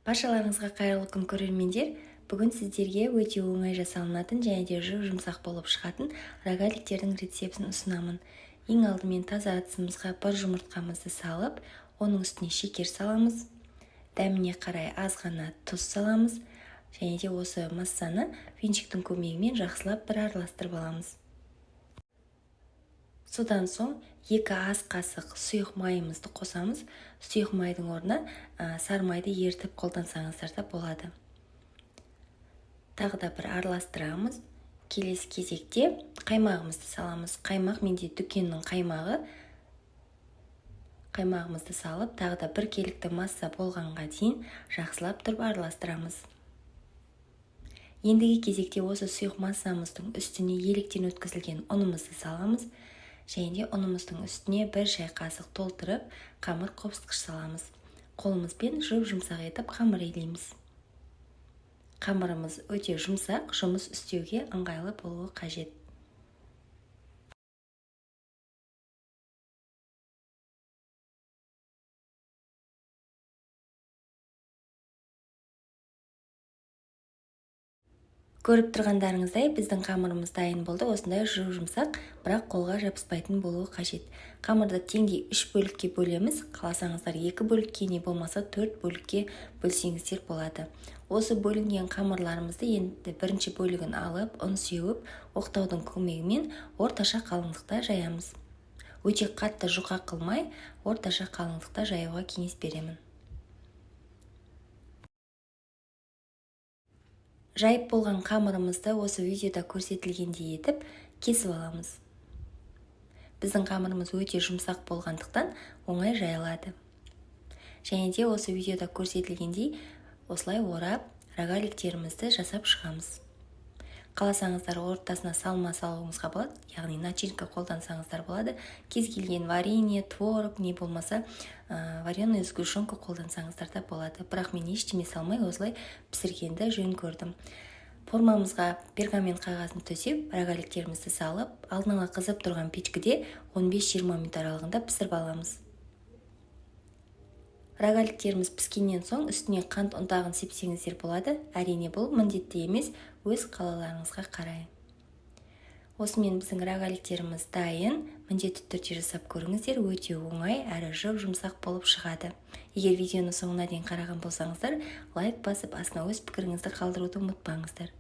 Баршаларыңызға қайырлы күн көрермендер. Бүгін сіздерге өте оңай жасалынатын және де жұмсақ болып шығатын рогаликтердің рецептін ұсынамын. Ең алдымен таза ыдысымызға бір жұмыртқамызды салып, оның үстіне шекер саламыз. Дәміне қарай аз ғана тұз саламыз. Және де осы массаны венчиктің көмегімен жақсылап бір араластырып аламыз. Содан соң 2 ас қасық сұйық майымызды қосамыз. Сұйық майдың орнына сары майды ертіп қолдансаңыздар да болады. Тағы да бір араластырамыз. Келесі кезекте қаймағымызды саламыз. Қаймақ менде дүкеннің қаймағы. Қаймағымызды салып, тағы да бір келікті масса болғанға дейін жақсылап тұрып араластырамыз. Ендігі кезекте осы сұйық массамыздың үстіне електен өткізілген ұнымызды саламыз. Және де ұнымыздың үстіне 1 шай қасық толтырып, қамыр қопсытқыш саламыз. Қолымызбен жұмсақ етіп қамыр илейміз. Қамырымыз өте жұмсақ, жұмыс істеуге ыңғайлы болуы қажет. Көріп тұрғандарыңыздай, біздің қамырымыз дайын болды. Осындай жұмсақ, бірақ қолға жабыспайтын болуы қажет. Қамырды теңдей 3 бөлікке бөлеміз. Қаласаңыздар 2 бөлікке, не болмаса 4 бөлікке бөлсеңіздер болады. Осы бөлінген қамырларымызды енді бірінші бөлігін алып, ұн сеуіп, оқтаудың көмегімен орташа қалыңдықта жаямыз. Өте қатты жұқа қылмай, орташа қалыңдықта жаюға кеңес беремін. Жайып болған қамырымызды осы видеода көрсетілгендей етіп кесіп аламыз. Біздің қамырымыз өте жұмсақ болғандықтан оңай жайылады. Және де осы видеода көрсетілгендей осылай орап рогаликтерімізді жасап шығамыз. Қаласаңыздар ортасына салма салуыңызға болады, яғни начинка қолдансаңыздар болады. Кез келген варенье, творог, не болмаса вареную сгущенку қолдансаңыздар да болады. Бірақ мен ештеме салмай осылай пісіргенді жөн көрдім. Формамызға пергамент қағазын төсеп, рогаликтерімізді салып, алдын ала қызып тұрған печкіде 15-20 минут аралығында пісіріп аламыз. Рогаликтеріміз піскеннен соң үстіне қант ұнтағын сепсеңіздер болады. Әрине бұл міндетті емес, өз қалаларыңызға қарай. Осымен біздің рогаликтеріміз дайын. Міндетті түрде жасап көріңіздер, өте оңай әрі жұмсақ болып шығады. Егер видеоны соңына дейін қараған болсаңыздар, лайк басып, астына өз пікіріңізді қалдыруды ұмытпаңыздар.